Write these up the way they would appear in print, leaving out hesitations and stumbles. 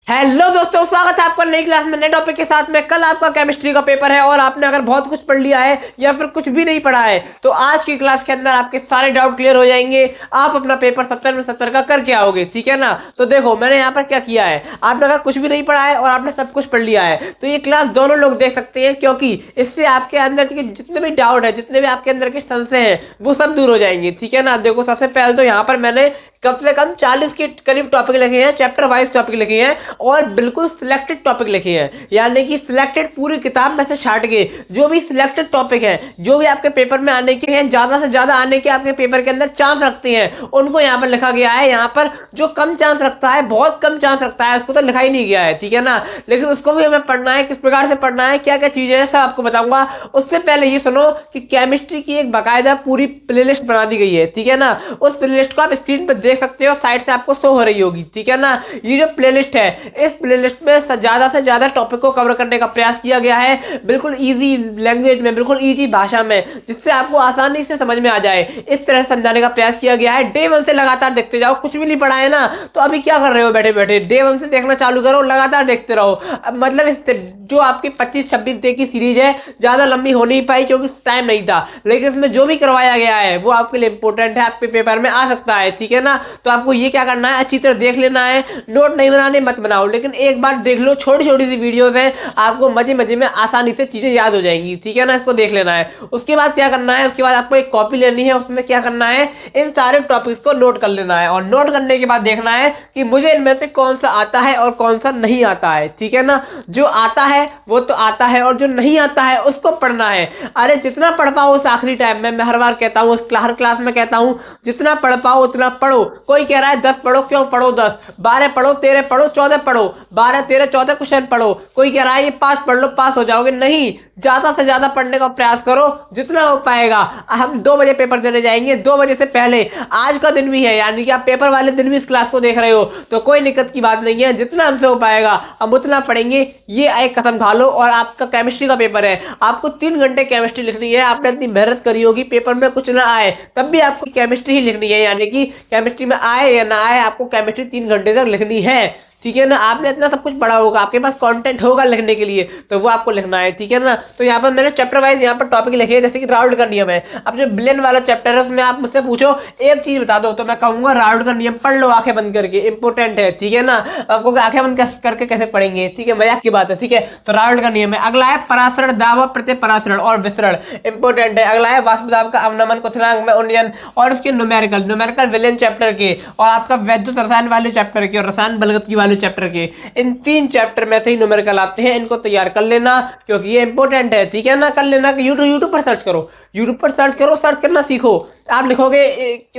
Hello दोस्तों, स्वागत है आपका नई क्लास में नए टॉपिक के साथ में। कल आपका केमिस्ट्री का पेपर है और आपने अगर बहुत कुछ पढ़ लिया है या फिर कुछ भी नहीं पढ़ा है तो आज की क्लास के अंदर आपके सारे डाउट क्लियर हो जाएंगे। आप अपना पेपर 70 में 70 का करके आओगे, ठीक है ना। तो देखो मैंने यहाँ पर क्या किया है, आपने अगर कुछ भी नहीं पढ़ा है और आपने सब कुछ पढ़ लिया है तो ये क्लास दोनों लोग देख सकते हैं, क्योंकि इससे आपके अंदर के जितने भी डाउट है, जितने भी आपके अंदर के संशय हैं वो सब दूर हो जाएंगे, ठीक है ना। देखो सबसे पहले तो यहाँ पर मैंने कम से कम 40 के करीब टॉपिक लिखे हैं, चैप्टर वाइज टॉपिक लिखे हैं और बिल्कुल सिलेक्टेड टॉपिक लिखे हैं, यानी कि सिलेक्टेड पूरी किताब में से छाट के जो भी सिलेक्टेड टॉपिक है, जो भी आपके पेपर में आने के हैं, ज्यादा से ज्यादा आने के आपके पेपर के अंदर चांस रखते हैं, उनको यहाँ पर लिखा गया है। यहाँ पर जो कम चांस रखता है, बहुत कम चांस रखता है, उसको तो लिखा ही नहीं गया है, ठीक है ना। लेकिन उसको भी हमें पढ़ना है, किस प्रकार से पढ़ना है, क्या क्या चीजें हैं, सब आपको बताऊंगा। उससे पहले ये सुनो कि केमिस्ट्री की एक बाकायदा पूरी प्लेलिस्ट बना दी गई है, ठीक है ना। उस प्लेलिस्ट को आप स्क्रीन पर देख सकते हो, साइड से आपको शो हो रही होगी, ठीक है ना। ये जो प्लेलिस्ट है, इस प्लेलिस्ट में ज्यादा से ज्यादा टॉपिक को कवर करने का प्रयास किया गया है, बिल्कुल इजी लैंग्वेज में, बिल्कुल इजी भाषा में, जिससे आपको आसानी से समझ में आ जाए, इस तरह से समझाने का प्रयास किया गया है। डे 1 से लगातार देखते जाओ, कुछ भी नहीं पढ़ा है ना तो अभी क्या कर रहे हो बैठे बैठे, डे 1 से देखना चालू करो, लगातार देखते रहो। मतलब इस जो आपकी 25-26 डे की सीरीज है, ज्यादा लंबी हो नहीं पाई क्योंकि टाइम नहीं था, लेकिन इसमें जो भी करवाया गया है वो आपके लिए इंपॉर्टेंट है, आपके पेपर में आ सकता है, ठीक है ना। तो आपको ये क्या करना है, अच्छी तरह देख लेना है, नोट नहीं बनाने मत बनाओ, लेकिन एक बार देख लो, छोटी छोटी सी वीडियोस हैं, आपको मजे मजे में आसानी से चीजें याद हो जाएंगी, ठीक है ना। इसको देख लेना है। उसके बाद क्या करना है, उसके बाद आपको एक कॉपी लेनी है, उसमें क्या करना है, इन सारे टॉपिक्स को नोट कर लेना है और नोट करने के बाद देखना है कि मुझे इनमें से कौन सा आता है और कौन सा नहीं आता है, ठीक है ना। जो आता है वो तो आता है और जो नहीं आता है उसको पढ़ना है। अरे जितना पढ़ पाओ उस आखिरी टाइम में, मैं हर बार कहता हूँ, हर क्लास में कहता हूँ, जितना पढ़ पाओ उतना पढ़ो। कोई कह रहा है 10 पढ़ो, क्यों पढ़ो 10, 12 पढ़ो, 13 पढ़ो, 14 पढ़ो, 12, 13, 14 क्वेश्चन पढ़ो। कोई कह रहा है ये 5 पढ़ लो पास हो जाओगे, नहीं, ज्यादा से ज्यादा पढ़ने का प्रयास करो जितना हो पाएगा। हम 2 बजे पेपर देने जाएंगे, 2 बजे से पहले, आज का दिन भी है, यानी कि आप पेपर वाले दिन भी इस क्लास को देख रहे हो तो कोई दिक्कत की बात नहीं है, जितना हमसे हो पाएगा हम उतना पढ़ेंगे। ये एक कसम खा लो। और आपका केमिस्ट्री का पेपर है, आपको 3 घंटे केमिस्ट्री लिखनी है, आपने इतनी मेहनत करी होगी, पेपर में कुछ ना आए तब भी आपको केमिस्ट्री ही लिखनी है, यानी कि केमिस्ट्री में आए या ना आए आपको केमिस्ट्री 3 घंटे तक लिखनी है, ठीक है ना। आपने इतना सब कुछ पढ़ा होगा, आपके पास कंटेंट होगा लिखने के लिए, तो वो आपको लिखना है, ठीक है ना। तो यहाँ पर मैंने चैप्टर वाइज यहाँ पर टॉपिक लिखे हैं, जैसे कि राउल्ट का नियम है। अब जो बिलियन वाला चैप्टर है उसमें आप मुझसे पूछो एक चीज बता दो तो मैं कहूंगा राउल्ट का नियम पढ़ लो आंखें बंद करके, इंपॉर्टेंट है, ठीक है ना। आपको आंखें बंद करके कैसे पढ़ेंगे, ठीक है, मजाक की बात है, ठीक है। तो राउल्ट का नियम है। अगला है परासरण दाब, प्रत्यय परासरण और विसरण, इंपॉर्टेंट है। अगला है वाष्प दाब का अवनमन, क्वथनांक में उन्नयन और उसके न्यूमेरिकल विलियन चैप्टर के, और आपका वैद्युत रसायन वाले चैप्टर के और रसायन बलगत वाले चैप्टर के। इन 3 चैप्टर में से ही न्यूमेरिकल आते हैं, इनको तैयार कर लेना क्योंकि ये इंपॉर्टेंट है, ठीक है ना। कर लेना कि यूट्यूब पर सर्च करो, यूट्यूब पर सर्च करो, सर्च करना सीखो। आप लिखोगे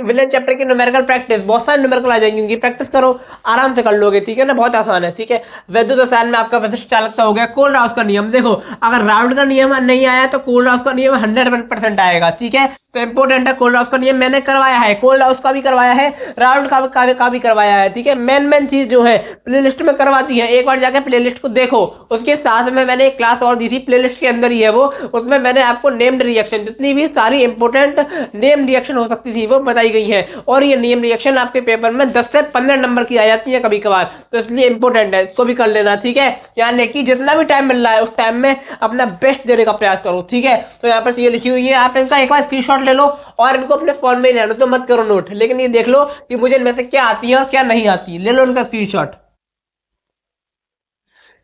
विलेन चैप्टर की न्यूमेरिकल प्रैक्टिस, बहुत सारे न्यूमेरिकल आ जाएंगे, उनकी प्रैक्टिस करो, आराम से कर लोगे, ठीक है ना, बहुत आसान है, ठीक है। वैद्युत रसायन में आपका विशिष्ट चालकता हो गया। कोलराउस का नियम देखो, अगर राउल्ट का नियम नहीं आया तो कोलराउस का नियम 100% आएगा, ठीक है। तो इंपॉर्टेंट है कोलराउस का नियम, मैंने करवाया है, कोलराउस का भी करवाया है, राउल्ट का भी करवाया है, ठीक है। मेन चीज जो है प्लेलिस्ट में करवाती है, एक बार जाकर प्लेलिस्ट को देखो। उसके साथ में मैंने एक क्लास और दी थी, प्लेलिस्ट के अंदर ही है वो, उसमें मैंने आपको नेम्ड रिएक्शन, जितनी भी सारी इंपॉर्टेंट नेम रिएक्शन हो सकती थी वो बताई गई है। और ये नेम रिएक्शन आपके पेपर में 10 से 15 नंबर की आ जाती है कभी कभार, तो इसलिए इंपॉर्टेंट है, इसको भी कर लेना, ठीक है। यानी कि जितना भी टाइम मिल रहा है उस टाइम में अपना बेस्ट देने का प्रयास करो, ठीक है। तो यहाँ पर चीजें लिखी हुई है, आप इनका एक बार स्क्रीनशॉट ले लो और इनको अपने फोन में रहने तो मत करो नोट, लेकिन ये देख लो कि मुझे इनमें से क्या आती है और क्या नहीं आती, ले लो इनका स्क्रीनशॉट,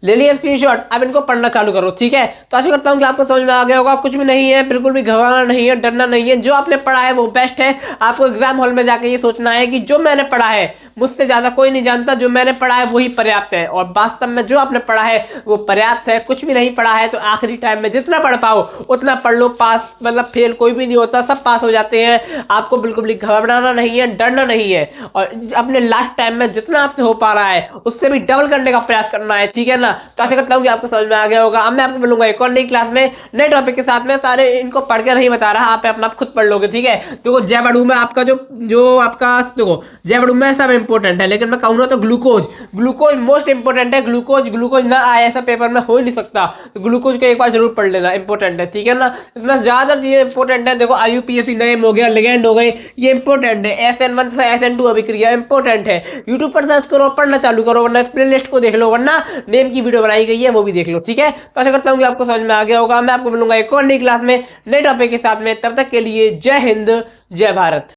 ले लिया स्क्रीनशॉट। अब इनको पढ़ना चालू करो, ठीक है। तो आशा करता हूं कि आपको समझ में आ गया होगा। कुछ भी नहीं है, बिल्कुल भी घबराना नहीं है, डरना नहीं है, जो आपने पढ़ा है वो बेस्ट है। आपको एग्जाम हॉल में जाके ये सोचना है कि जो मैंने पढ़ा है मुझसे ज्यादा कोई नहीं जानता, जो मैंने पढ़ा है वही पर्याप्त है, और वास्तव में जो आपने पढ़ा है वो पर्याप्त है। कुछ भी नहीं पढ़ा है तो आखिरी टाइम में जितना पढ़ पाओ उतना पढ़ लो, पास मतलब फेल कोई भी नहीं होता, सब पास हो जाते हैं। आपको बिल्कुल भी घबराना नहीं है, डरना नहीं है, और अपने लास्ट टाइम में जितना आपसे हो पा रहा है उससे भी डबल करने का प्रयास करना है, ठीक है। है ना। तो आशा करता हूँ कि आपको समझ में आ गया होगा। अब मैं आपको मिलूंगा एक और नई क्लास में नए टॉपिक के साथ में। सारे इनको पढ़ के नहीं बता रहा, आप अपना खुद पढ़ लोगे, ठीक है। देखो जयवड़ू में आपका जो आपका देखो जयवड़ू में सब इंपॉर्टेंट है, लेकिन मैं कहूँगा तो ग्लूकोज मोस्ट इंपॉर्टेंट है। ग्लूकोज ना आए ऐसा पेपर में हो ही नहीं सकता, तो ग्लूकोज को एक बार जरूर पढ़ लेना, इंपॉर्टेंट है, ठीक है ना। इतना ज्यादा ये इंपॉर्टेंट है। देखो IUPAC नेम हो गया, लिगेंड हो गए, ये इंपॉर्टेंट है। SN1 से SN2 अभिक्रिया इंपॉर्टेंट है। यूट्यूब पर सर्च करो, पढ़ना चालू करो, वरना इस प्ले लिस्ट को देख लो, वरना नेम की वीडियो बनाई गई है वो भी देख लो, ठीक है। तो आशा करता हूँ कि आपको समझ में आ गया होगा। मैं आपको मिलूंगा एक और नई क्लास में नए टॉपिक के साथ में। तब तक के लिए जय हिंद, जय भारत।